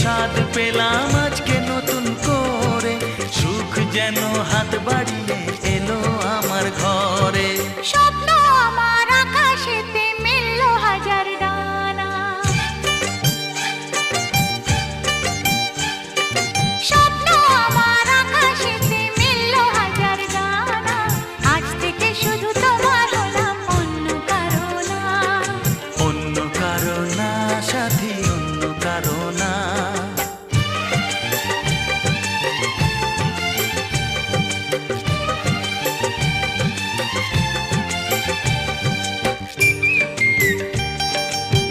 স্বাদ পেলাম আজকে নতুন করে, সুখ যেন হাত বাড়িয়ে এলো আমার ঘরে। স্বপ্ন আমার আকাশেতে মেললো হাজার ডানা, স্বপ্ন আমার আকাশেতে মেললো হাজার ডানা। আজ থেকে শুধু তোমার হলাম, অন্য কারো না। অন্য কারো না।